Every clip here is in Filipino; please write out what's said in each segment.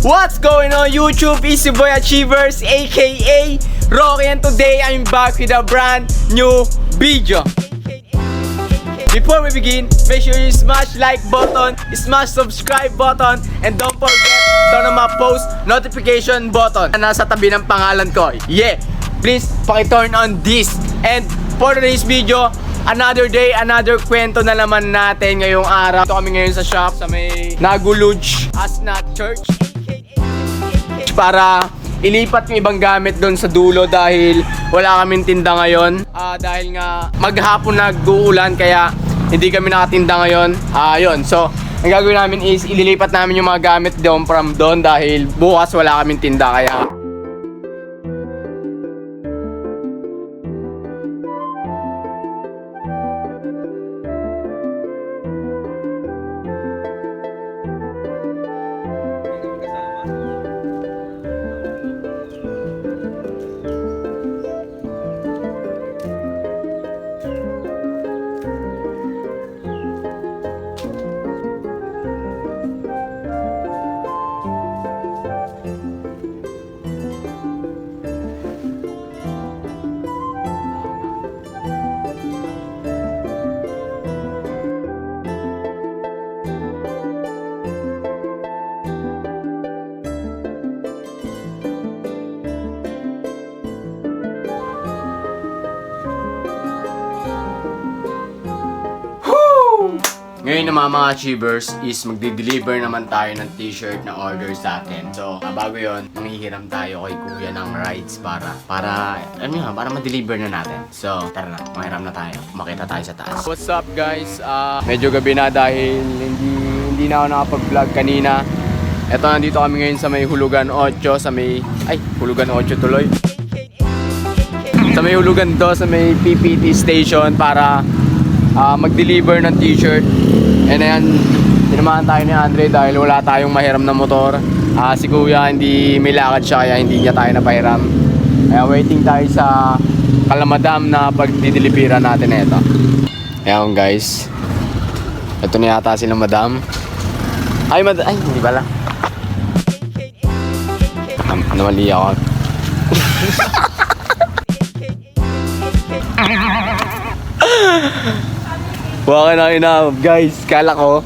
What's going on YouTube? It's your boy Achievers aka Rocky, and today I'm back with a brand new video. Before we begin, make sure you smash like button, smash subscribe button, and don't forget turn on my post notification button na nasa tabi ng pangalan ko. Yeah, please paki-turn on this. And for today's video, another day, another kwento na naman natin ngayong araw. Ito kami ngayon sa shop sa may Naguluj Asna Church para ilipat yung ibang gamit doon sa dulo dahil wala kaming tinda ngayon. Dahil nga maghapon nag-uulan kaya hindi kami nakatinda ngayon. Yun. So, ang gagawin namin is ililipat namin yung mga gamit doon from doon dahil bukas wala kaming tinda kaya ngayon naman mga Achievers is magde-deliver naman tayo ng t-shirt na order sa atin. So, bago yun, manghihiram tayo kay Kuya ng rides para ma-deliver na natin. So, tara na, manghiram na tayo. Makita tayo sa taas. What's up guys? Medyo gabi na dahil hindi na ako nakapag-vlog kanina. Eto, nandito kami ngayon sa may Hulugan 8, Hulugan 8 tuloy. Sa may Hulugan 2, sa may PPT station para mag-deliver ng t-shirt. And ayan, tinamahan tayo ni Andre dahil wala tayong mahiram na motor. Si Kuya hindi may lakad siya kaya hindi niya tayo napahiram. Kaya waiting tayo sa Kalamadam na pag-dideliveran natin na ito. Ayan guys, ito na yata sila madam. Ay hindi pala. Mali ako. Waka na inahap guys, kala ko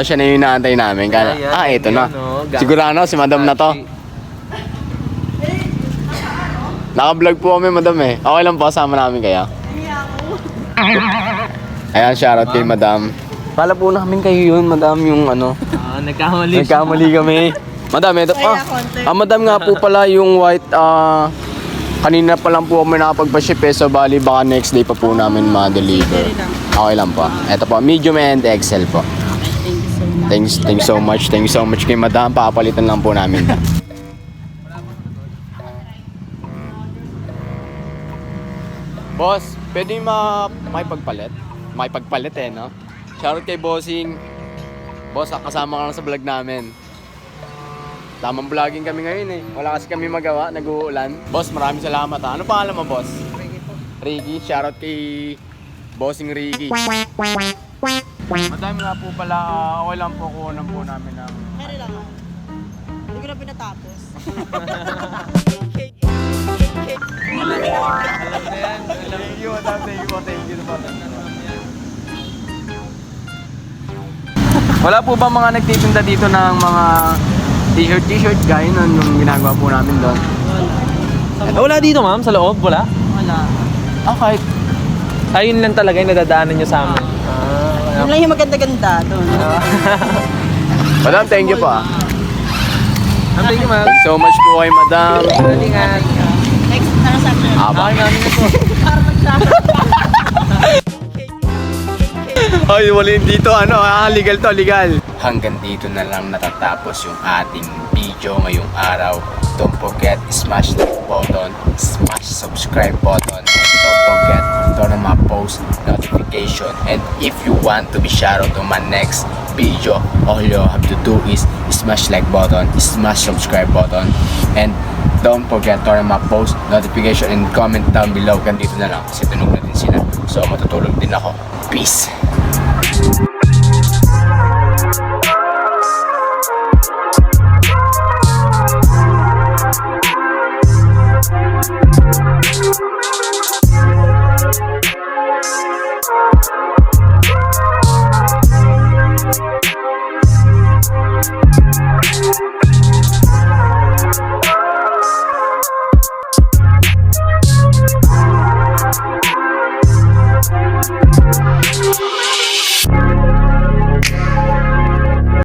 siya na yung inaantay namin. Ito na. Sigurado si madam na to. Naka-vlog po kami madam eh. Okay lang po, kasama namin kaya. Ayan, shoutout kay madam. Pala po namin kayo yun madam, yung ano. Nagkamali kami. Madam, ito madam nga po pala yung white, kanina pa lang po kami nakapagpa-ship eh. So bali baka next day pa po namin ma-deliver. Okay lang po. Ito po, medium and XL po. Thanks so much. Thank you so much kay madam. Papalitan lang po namin. Boss, pwede makipagpalit? Makipagpalit eh, no? Shoutout kay Bossing. Boss, kasama ka lang sa vlog namin. Tamang vlogging kami ngayon eh. Wala kasi kami magawa, nag-uulan. Boss, maraming salamat ha. Ano pangalan mo, boss? Ricky po. Ricky, shoutout kay Bossing Ricky. Madami nga po pala, okay lang po kunan po namin ng... Kaya lang ha. Hindi ko na pinatapos. Alam na yan. Thank you, madam. Thank you po. Wala po ba mga nagtitinda dito ng mga t-shirt gaya nun yung ginagawa po namin doon? Wala dito ma'am, sa loob, wala? Wala. Kahit Ayun lang talaga yung nadadaanan nyo sa amin. Yun lang yung maganda-ganda doon. madam, thank you po ah. Thank you ma'am. Thank you so much po kay madam. Ingat. Next, ano sa akin? Bakit namin ito? Para magsama. Ay, wala dito legal to, legal. Hanggang dito na lang natatapos yung ating video ngayong araw. Don't forget, smash the button, smash subscribe button, and don't forget, turn on my post notification. And if you want to be shouted on my next video, all you have to do is smash like button, smash subscribe button, and don't forget, turn on my post notification and comment down below. Hanggang dito na lang kasi tunog na din sila. So matutulog din ako. Peace! Bye.